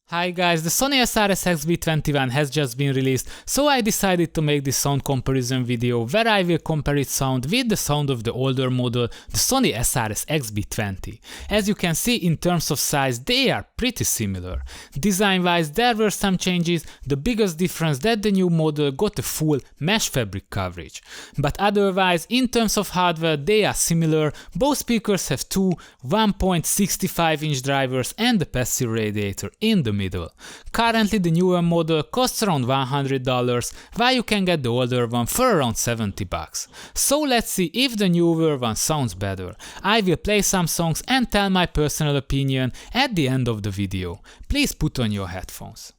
Hi guys, the Sony SRS-XB21 has just been released, so I decided to make this sound comparison video where I will compare its sound with the sound of the older model, the Sony SRS-XB20. As you can see, in terms of size, they are pretty similar. Design-wise, there were some changes, the biggest difference that the new model got a full mesh fabric coverage. But otherwise, in terms of hardware, they are similar. Both speakers have two 1.65-inch drivers and a passive radiator in the middle. Currently the newer model costs around $100, while you can get the older one for around $70. So let's see if the newer one sounds better. I will play some songs and tell my personal opinion at the end of the video. Please put on your headphones.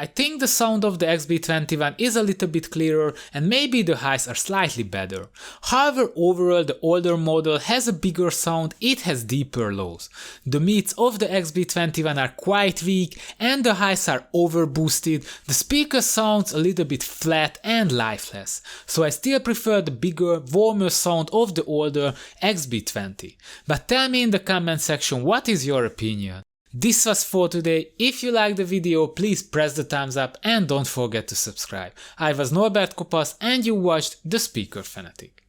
I think the sound of the XB21 is a little bit clearer and maybe the highs are slightly better. However, overall the older model has a bigger sound, it has deeper lows. The mids of the XB21 are quite weak and the highs are overboosted, the speaker sounds a little bit flat and lifeless. So I still prefer the bigger, warmer sound of the older XB20. But tell me in the comment section what is your opinion. This was for today. If you liked the video, please press the thumbs up and don't forget to subscribe. I was Norbert Kopasz and you watched The Speaker Fanatic.